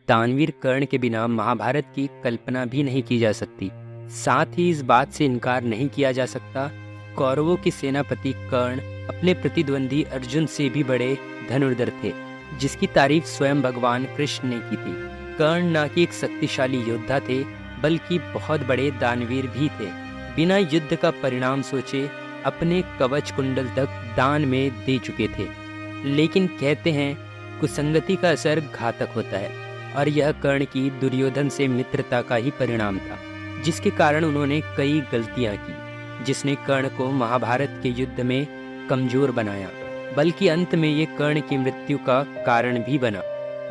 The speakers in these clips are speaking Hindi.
दानवीर कर्ण के बिना महाभारत की कल्पना भी नहीं की जा सकती। साथ ही इस बात से इनकार नहीं किया जा सकता, कौरवों के सेनापति कर्ण अपने प्रतिद्वंदी अर्जुन से भी बड़े धनुर्धर थे, जिसकी तारीफ स्वयं भगवान कृष्ण ने की थी। कर्ण न कि एक शक्तिशाली योद्धा थे, बल्कि बहुत बड़े दानवीर भी थे। बिना युद्ध का परिणाम सोचे अपने कवच कुंडल तक दान में दे चुके थे। लेकिन कहते हैं कुसंगति का असर घातक होता है, और यह कर्ण की दुर्योधन से मित्रता का ही परिणाम था, जिसके कारण उन्होंने कई गलतियां की, जिसने कर्ण को महाभारत के युद्ध में कमजोर बनाया, बल्कि अंत में ये कर्ण की मृत्यु का कारण भी बना।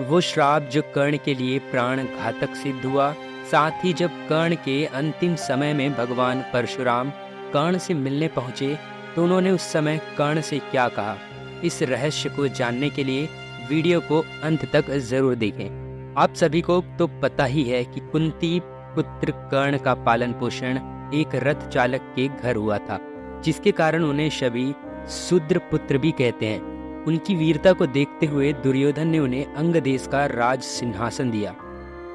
वो श्राप जो कर्ण के लिए प्राण घातक सिद्ध हुआ। साथ ही जब कर्ण के अंतिम समय में भगवान परशुराम कर्ण से मिलने पहुंचे तो उन्होंने उस समय कर्ण से क्या कहा, इस रहस्य को जानने के लिए वीडियो को अंत तक जरूर देखें। आप सभी को तो पता ही है कि कुंती पुत्र कर्ण का पालन पोषण एक रथ चालक के घर हुआ था, जिसके कारण उन्हें सभी शूद्र पुत्र भी कहते हैं। उनकी वीरता को देखते हुए दुर्योधन ने उन्हें अंग देश का राज सिंहासन दिया,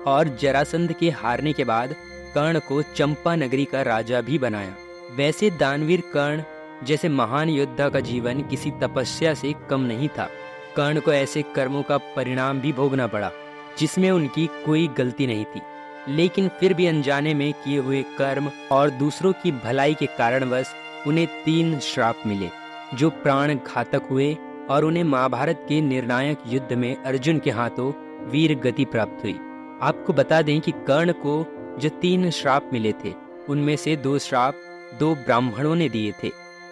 और जरासंध के हारने के बाद कर्ण को चंपा नगरी का राजा भी बनाया। वैसे दानवीर कर्ण जैसे महान योद्धा का जीवन किसी तपस्या से कम नहीं था। कर्ण को ऐसे कर्मों का परिणाम भी भोगना पड़ा जिसमें उनकी कोई गलती नहीं थी, लेकिन फिर भी अनजाने में किए हुए कर्म और दूसरों की भलाई के कारणवश उन्हें 3 श्राप मिले, जो प्राण घातक हुए, और उन्हें महाभारत के निर्णायक युद्ध में अर्जुन के हाथों वीर गति प्राप्त हुई। आपको बता दें कि कर्ण को जो 3 श्राप मिले थे, उनमें से 2 श्राप 2 ब्राह्मणों ने दिए थे।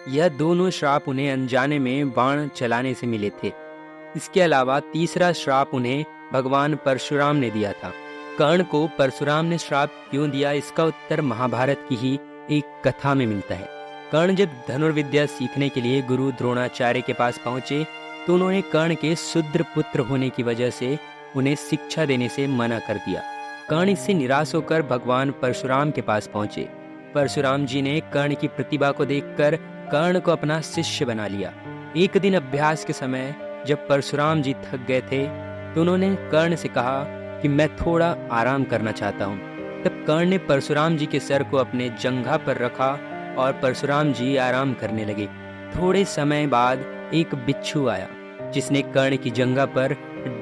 यह दोनों श्राप उन्हें अनजाने में बाण चलाने से मिले थे। इसके अलावा तीसरा श्राप उन्हें भगवान परशुराम ने दिया था। कर्ण को परशुराम ने श्राप क्यों दिया, इसका उत्तर महाभारत की ही एक कथा में मिलता है। कर्ण जब धनुर्विद्या सीखने के लिए गुरु द्रोणाचार्य के पास पहुंचे तो उन्होंने कर्ण के शूद्र पुत्र होने की वजह से उन्हें शिक्षा देने से मना कर दिया। कर्ण इससे निराश होकर भगवान परशुराम के पास पहुंचे। परशुराम जी ने कर्ण की प्रतिभा को देखकर कर्ण को अपना शिष्य बना लिया। एक दिन अभ्यास के समय जब परशुराम जी थक गए थे तो उन्होंने कर्ण से कहा कि मैं थोड़ा आराम करना चाहता हूँ। तब कर्ण ने परशुराम जी के सर को अपने जंघा पर रखा और परशुराम जी आराम करने लगे। थोड़े समय बाद एक बिच्छू आया जिसने कर्ण की जंघा पर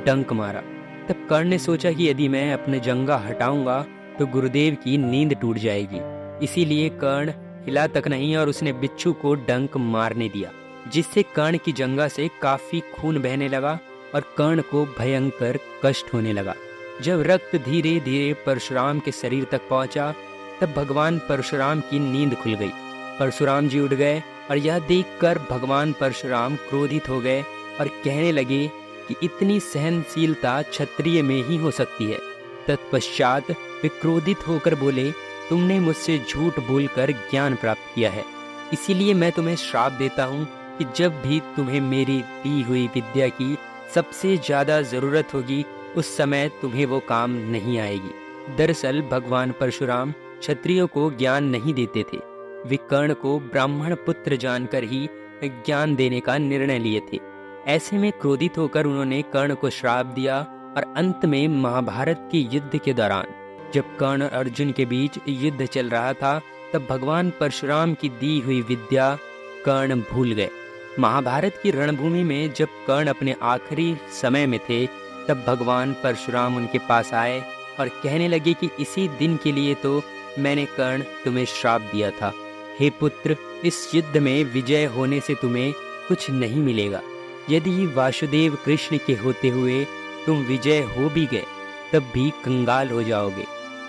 डंक मारा। तब कर्ण ने सोचा कि यदि मैं अपने जंघा हटाऊंगा तो गुरुदेव की नींद टूट जाएगी। इसीलिए कर्ण हिला तक नहीं और उसने बिच्छू को डंक मारने दिया, जिससे कर्ण की जंघा से काफी खून बहने लगा और कर्ण को भयंकर कष्ट होने लगा। जब रक्त धीरे धीरे परशुराम के शरीर तक पहुंचा तब भगवान परशुराम की नींद खुल गई। परशुराम जी उठ गए और यह देखकर भगवान परशुराम क्रोधित हो गए और कहने लगे कि इतनी सहनशीलता क्षत्रिय में ही हो सकती है। तत्पश्चात वे क्रोधित होकर बोले, तुमने मुझसे झूठ बोलकर ज्ञान प्राप्त किया है, इसीलिए मैं तुम्हें श्राप देता हूँ कि जब भी तुम्हें मेरी दी हुई विद्या की सबसे ज्यादा जरूरत होगी उस समय तुम्हें वो काम नहीं आएगी। दरअसल भगवान परशुराम क्षत्रियों को ज्ञान नहीं देते थे, वे कर्ण को ब्राह्मण पुत्र जानकर ही ज्ञान देने का निर्णय लिए थे। ऐसे में क्रोधित होकर उन्होंने कर्ण को श्राप दिया, और अंत में महाभारत के युद्ध के दौरान जब कर्ण और अर्जुन के बीच युद्ध चल रहा था तब भगवान परशुराम की दी हुई विद्या कर्ण भूल गए। महाभारत की रणभूमि में जब कर्ण अपने आखिरी समय में थे तब भगवान परशुराम उनके पास आए और कहने लगे कि इसी दिन के लिए तो मैंने कर्ण तुम्हें श्राप दिया था। हे पुत्र, इस युद्ध में विजय होने से तुम्हें कुछ नहीं मिलेगा। यदि वासुदेव कृष्ण के होते हुए तुम विजय हो भी गए तब भी कंगाल हो जाओगे।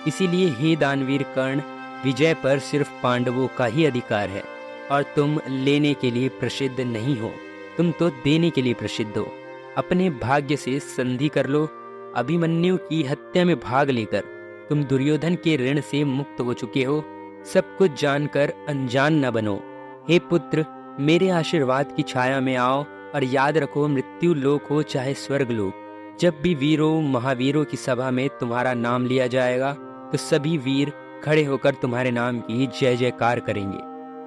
इसीलिए हे दानवीर कर्ण, विजय पर सिर्फ पांडवों का ही अधिकार है और तुम लेने के लिए प्रसिद्ध नहीं हो, तुम तो देने के लिए प्रसिद्ध हो। अपने भाग्य से संधि कर लो। अभिमन्यु की हत्या में भाग लेकर तुम दुर्योधन के ऋण से मुक्त हो चुके हो। सब कुछ जानकर अनजान न बनो। हे पुत्र, मेरे आशीर्वाद की छाया में आओ और याद रखो, मृत्यु लोक हो चाहे स्वर्ग लोक, जब भी वीरों महावीरों की सभा में तुम्हारा नाम लिया जाएगा तो सभी वीर खड़े होकर तुम्हारे नाम की जय जयकार करेंगे।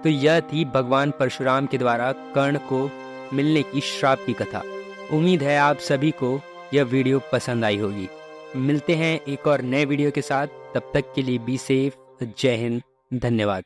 तो यह थी भगवान परशुराम के द्वारा कर्ण को मिलने की श्राप की कथा। उम्मीद है आप सभी को यह वीडियो पसंद आई होगी। मिलते हैं एक और नए वीडियो के साथ, तब तक के लिए बी सेफ। जय हिंद, धन्यवाद।